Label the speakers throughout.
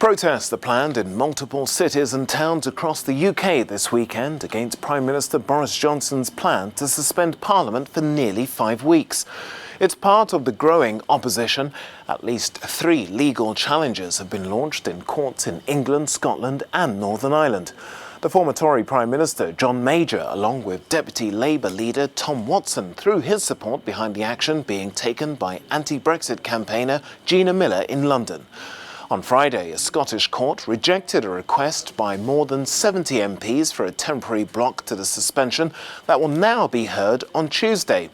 Speaker 1: Protests are planned in multiple cities and towns across the UK this weekend against Prime Minister Boris Johnson's plan to suspend Parliament for nearly 5 weeks. It's part of the growing opposition. At least 3 legal challenges have been launched in courts in England, Scotland and Northern Ireland. The former Tory Prime Minister, John Major, along with Deputy Labour leader Tom Watson, threw his support behind the action being taken by anti-Brexit campaigner Gina Miller in London. On Friday, a Scottish court rejected a request by more than 70 MPs for a temporary block to the suspension that will now be heard on Tuesday.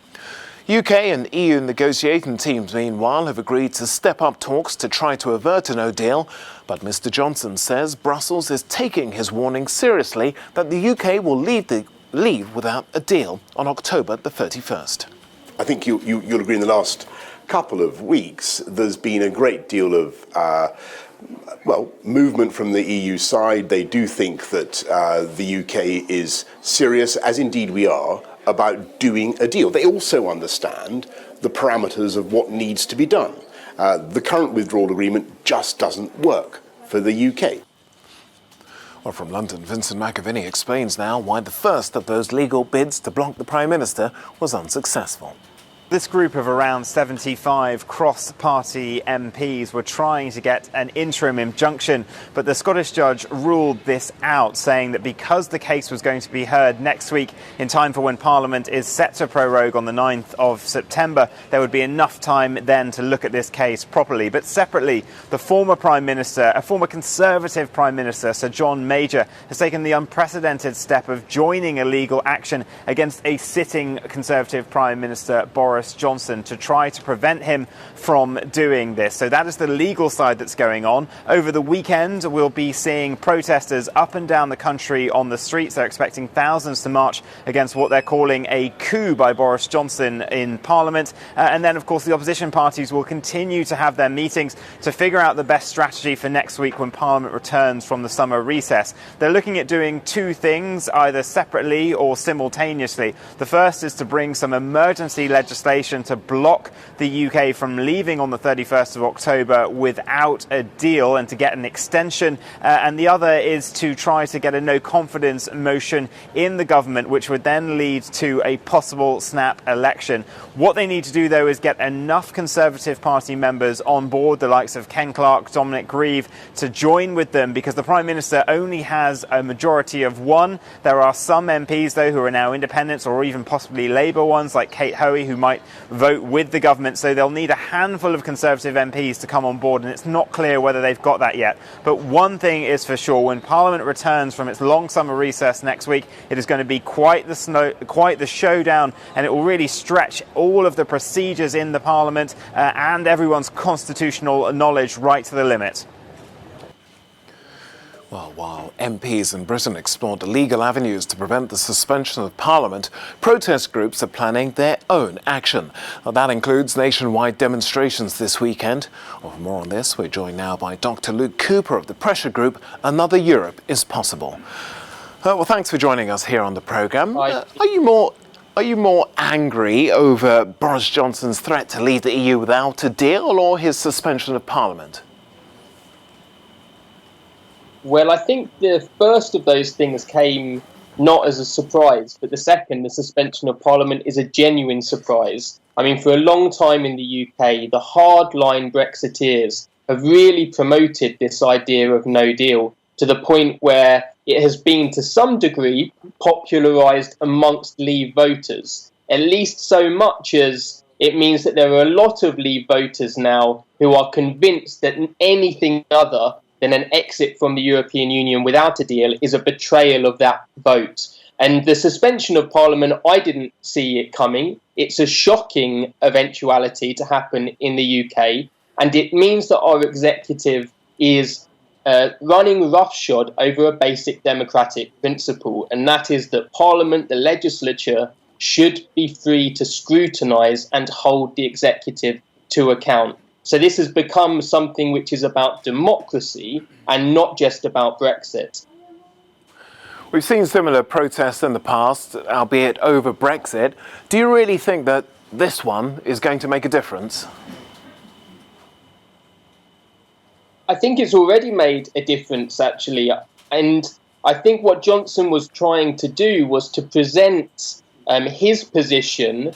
Speaker 1: UK and EU negotiating teams, meanwhile, have agreed to step up talks to try to avert a no deal. But Mr Johnson says Brussels is taking his warning seriously that the UK will leave without a deal on October the 31st.
Speaker 2: I think you'll agree in the last couple of weeks there's been a great deal of movement from the EU side. They do think that the UK is serious, as indeed we are, about doing a deal. They also understand the parameters of what needs to be done. The current withdrawal agreement just doesn't work for the UK.
Speaker 1: Well, from London, Vincent McAviney explains now why the first of those legal bids to block the Prime Minister was unsuccessful.
Speaker 3: This group of around 75 cross-party MPs were trying to get an interim injunction, but the Scottish judge ruled this out, saying that because the case was going to be heard next week in time for when Parliament is set to prorogue on the 9th of September, there would be enough time then to look at this case properly. But separately, the former Prime Minister, a former Conservative Prime Minister, Sir John Major, has taken the unprecedented step of joining a legal action against a sitting Conservative Prime Minister, Boris Johnson, to try to prevent him from doing this. So that is the legal side that's going on. Over the weekend, we'll be seeing protesters up and down the country on the streets. They're expecting thousands to march against what they're calling a coup by Boris Johnson in Parliament. And then, of course, the opposition parties will continue to have their meetings to figure out the best strategy for next week when Parliament returns from the summer recess. They're looking at doing 2 things, either separately or simultaneously. The first is to bring some emergency legislation to block the UK from leaving on the 31st of October without a deal and to get an extension. And the other is to try to get a no confidence motion in the government, which would then lead to a possible snap election. What they need to do, though, is get enough Conservative Party members on board, the likes of Ken Clarke, Dominic Grieve, to join with them, because the Prime Minister only has a majority of 1. There are some MPs, though, who are now independents or even possibly Labour ones, like Kate Hoey, who might vote with the government. So they'll need a handful of Conservative MPs to come on board, and it's not clear whether they've got that yet. But one thing is for sure: when Parliament returns from its long summer recess next week, it is going to be quite the showdown, and it will really stretch all of the procedures in the Parliament and everyone's constitutional knowledge right to the limit.
Speaker 1: Well, while MPs in Britain explored legal avenues to prevent the suspension of Parliament, protest groups are planning their own action. That includes nationwide demonstrations this weekend. Well, for more on this, we're joined now by Dr. Luke Cooper of the pressure group Another Europe is Possible. Well, thanks for joining us here on the programme. Are you more angry over Boris Johnson's threat to leave the EU without a deal, or his suspension of Parliament?
Speaker 4: Well, I think the first of those things came not as a surprise, but the second, the suspension of Parliament, is a genuine surprise. I mean, for a long time in the UK, the hardline Brexiteers have really promoted this idea of no deal to the point where it has been, to some degree, popularised amongst Leave voters, at least so much as it means that there are a lot of Leave voters now who are convinced that anything other than an exit from the European Union without a deal is a betrayal of that vote. And the suspension of Parliament, I didn't see it coming. It's a shocking eventuality to happen in the UK, and it means that our executive is running roughshod over a basic democratic principle, and that is that Parliament, the legislature, should be free to scrutinise and hold the executive to account. So this has become something which is about democracy and not just about Brexit.
Speaker 1: We've seen similar protests in the past, albeit over Brexit. Do you really think that this one is going to make a difference?
Speaker 4: I think it's already made a difference, actually. And I think what Johnson was trying to do was to present his position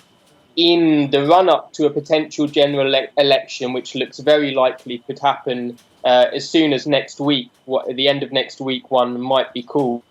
Speaker 4: in the run-up to a potential general election, which looks very likely could happen as soon as next week. At the end of next week, one might be called.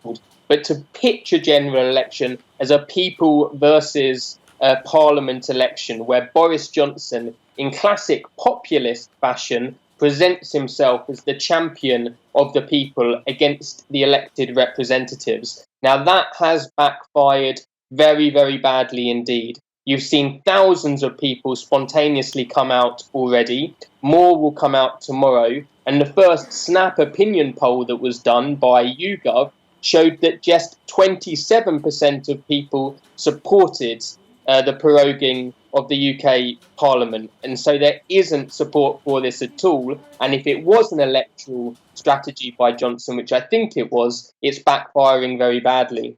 Speaker 4: But to pitch a general election as a people versus parliament election, where Boris Johnson, in classic populist fashion, presents himself as the champion of the people against the elected representatives. Now, that has backfired very, very badly indeed. You've seen thousands of people spontaneously come out already. More will come out tomorrow. And the first Snap opinion poll that was done by YouGov showed that just 27% of people supported the proroguing of the UK Parliament. And so there isn't support for this at all. And if it was an electoral strategy by Johnson, which I think it was, it's backfiring very badly.